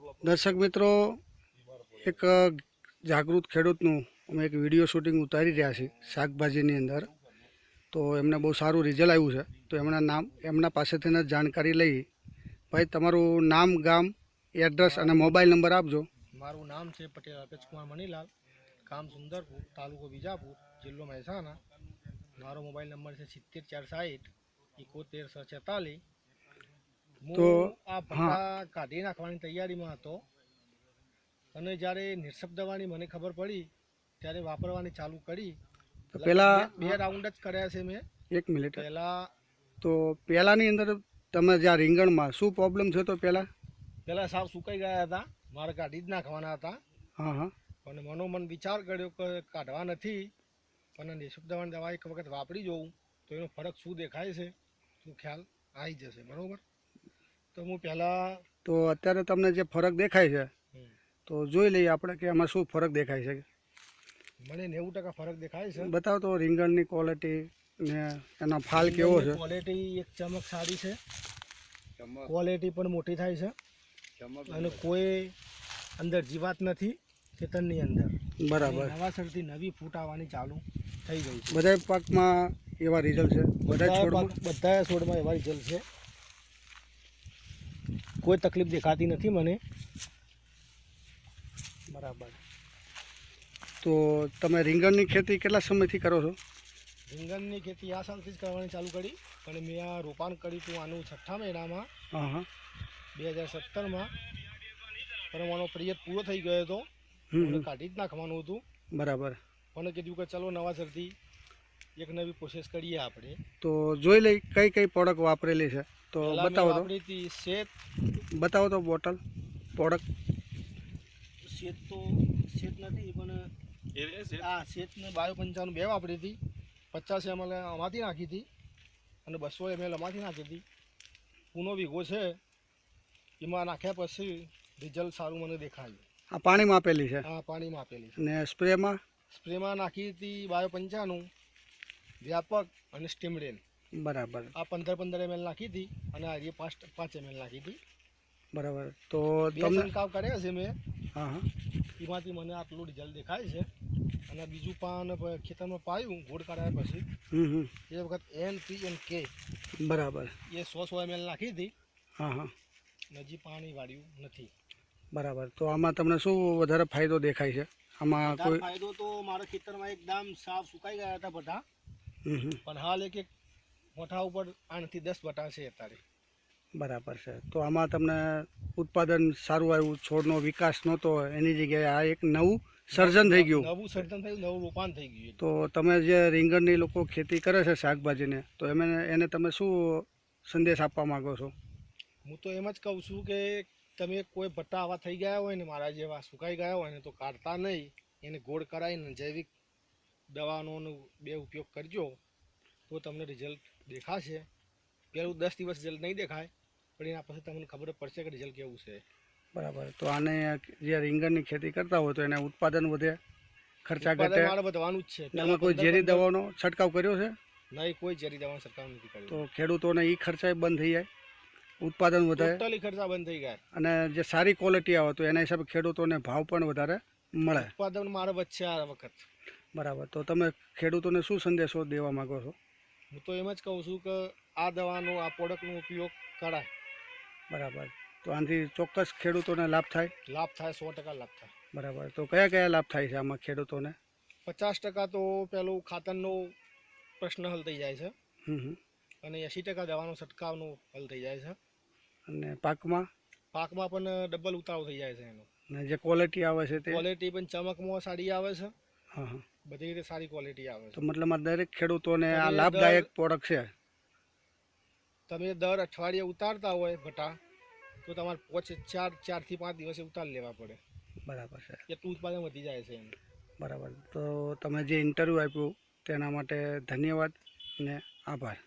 દર્શક મિત્રો, એક જાગૃત ખેડૂતનું અમે એક વિડીયો શૂટિંગ ઉતારી રહ્યા છીએ શાકભાજીની અંદર. તો એમને બહુ સારું રિઝલ્ટ આવ્યું છે. તો એમના પાસેથી જાણકારી લઈ. ભાઈ, તમારું નામ, ગામ, એડ્રેસ અને મોબાઈલ નંબર આપજો. મારું નામ છે પટેલ અલ્પેશકુમાર મનીલાલ, ગામ સુંદરપુર, તાલુકો વિજાપુર, જિલ્લો મહેસાણા. મારો મોબાઈલ નંબર છે 74 460 71 646. તો આ ભટ્ટા કાઢી નાખવાની તૈયારીમાં હતો અને જ્યારે નિર્સપ દવાની મને ખબર પડી ત્યારે વાપરવાની ચાલુ કરી. તો પહેલા 2 રાઉન્ડ જ કર્યા છે મેં. એક મિનિટ. પહેલાની અંદર તમે જ્યાં રીંગણમાં શું પ્રોબ્લેમ થયો? તો પહેલાં સાવ સુકાઈ ગયા હતા, મારે કાઢી જ નાખવાના હતા. હા. અને મનોમન વિચાર કર્યો કે કાઢવા નથી, પણ નિર્સપ દવાની દવા એક વખત વાપરી જોઉં તો એનો ફરક શું દેખાય છે શું ખ્યાલ આવી જશે. બરાબર? તો હું પહેલાં તો અત્યારે તમને જે ફરક દેખાય છે તો જોઈ લઈએ આપણે કે આમાં શું ફરક દેખાય છે. મને 90% ફરક દેખાય છે. બતાવો તો રીંગણની ક્વોલિટી ને એનો ફાલ કેવો છે. ક્વોલિટી એક ચમક સારી છે, ક્વોલિટી પણ મોટી થાય છે અને કોઈ અંદર જીવાત નથી ખેતરની અંદર. બરાબર. નવાસરથી નવી ફૂટ આવવાની ચાલુ થઈ ગઈ છે. બધા પાકમાં એવા રિઝલ્ટ છે? બધા છોડમાં એવા રિઝલ્ટ છે. કોઈ તકલીફ દેખાતી નથી મને. બરાબર. તો તમે રીંગણની ખેતી કેટલા સમયથી કરો છો? રીંગણની ખેતી આ સાલથી જ કરવાની ચાલુ કરી, પણ મેં આ રોપાણ કર્યું હતું આનું 6 મહિનામાં 2017માં. પણ મારો પિરિયડ પૂરો થઈ ગયો હતો, કાઢી જ નાખવાનું હતું. બરાબર. પણ કીધું કે ચલો નવાસરથી એક નવી પ્રોસેસ કરીએ આપણે. તો જોઈ લઈ કઈ કઈ પ્રોડક્ટ વાપરેલી છે તો બતાવો તો. શેત બતાવો તો બોટલ પ્રોડક્ટ. શેત નથી, પણ આ શેતને 52-55 2 વાપરી હતી. 50 ml આમાંથી નાખી હતી અને 200 ml આમાંથી નાખી હતી. પૂનો વીઘો છે, એમાં નાખ્યા પછી રિઝલ્ટ સારું મને દેખાયું. આ પાણીમાં આપેલી છે? હા, પાણીમાં આપેલી છે. ને સ્પ્રેમાં નાખી હતી 52-55 વ્યાપક અને સ્ટીમરેન. બરાબર. આ 15 ml નાખી હતી અને આ 5 ml નાખી હતી. બરાબર. તો તમને કામ કર્યા છે મેં. હા. એમાંથી મને આટલું રિઝલ્ટ દેખાય છે. અને બીજું પાન ખેતરમાં પાયું ગોળ કાઢ્યા પછી એ વખત NPK. બરાબર. એ 100 ml નાખી હતી. હા. હજી પાણી વાળ્યું નથી. બરાબર. તો આમાં તમને શું વધારે ફાયદો દેખાય છે? આમાં કોઈ ફાયદો તો મારા ખેતરમાં એકદમ સાફ સુકાઈ ગયા હતા બધા, પણ હાલ એક મોઠા ઉપર 8 થી 10 બટા છે અત્યારે. બરાબર છે. તો આમાં તમને ઉત્પાદન સારું આવ્યું, છોડનો વિકાસ નહોતો, એની જગ્યાએ આ એક નવું સર્જન થઈ ગયું. નવું રોપાણ થઈ ગયું. તો તમે જે રીંગણની લોકો ખેતી કરે છે શાકભાજીને, તો એને તમે શું સંદેશ આપવા માંગો છો? હું તો એમ જ કહું છું કે તમે કોઈ ભટ્ટા આવા થઈ ગયા હોય ને મારા જેવા સુકાઈ ગયા હોય ને તો કાઢતા નહીં, એને ગોળ કરાવીને જૈવિક દવાનો 2 ઉપયોગ કરજો તો તમને રિઝલ્ટ દેખાશે. પહેલું 10 દિવસ રિઝલ્ટ નહીં દેખાય, પણ એના પછી તમને ખબર પડશે કે રિઝલ્ટ કેવું છે. બરાબર. તો આને જે રીંગણની ખેતી કરતા હોય તો એને ઉત્પાદન વધે, ખર્ચા ઘટે. મારે વધવાનું જ છે. એમાં કોઈ ઝેરી દવાનો છંટકાવ કર્યો છે? નહીં, કોઈ ઝેરી દવાનો છંટકાવ નથી કર્યો. તો ખેડૂતોને એ ખર્ચા બંધ થઈ જાય, ઉત્પાદન વધે, ટોટલી ખર્ચા બંધ થઈ ગયા. અને જે સારી ક્વોલિટી આવે તો એના હિસાબે ખેડૂતોને ભાવ પણ વધારે મળે. ઉત્પાદન મારે વધશે આ વખત. બરાબર. તો તમે ખેડૂતોને શું સંદેશો દેવા માંગો છો? હું તો એમ જ કહું છું કે આ દવાનો, આ પ્રોડક્ટનો ઉપયોગ કરાય. બરાબર. તો આનાથી ચોક્કસ ખેડૂતોને લાભ થાય? લાભ થાય, 100% લાભ થાય. બરાબર. તો કયા કયા લાભ થાય છે આમાં ખેડૂતોને? 50% તો પેલું ખાતરનો પ્રશ્ન હલ થઈ જાય છે અને 80% દવાનો છંટકાવનો હલ થઈ જાય છે. અને પાકમાં પણ ડબલ ઉતારો થઈ જાય છે એનો. અને જે ક્વોલિટી આવે છે તે ક્વોલિટી પણ ચમકમાં સારી આવે છે. હા. બધી રીતે સારી ક્વોલિટી આવે છે. તો મતલબ દરેક ખેડૂતોને આ લાભદાયક પ્રોડક્ટ છે. તમે દર અઠવાડિયે ઉતારતા હોય ભટા તો તમારે 4 થી 5 દિવસે ઉતાર લેવા પડે. બરાબર છે. એટલું ઉત્પાદન વધી જાય છે એનું. બરાબર. તો તમે જે ઇન્ટરવ્યૂ આપ્યું તેના માટે ધન્યવાદ અને આભાર.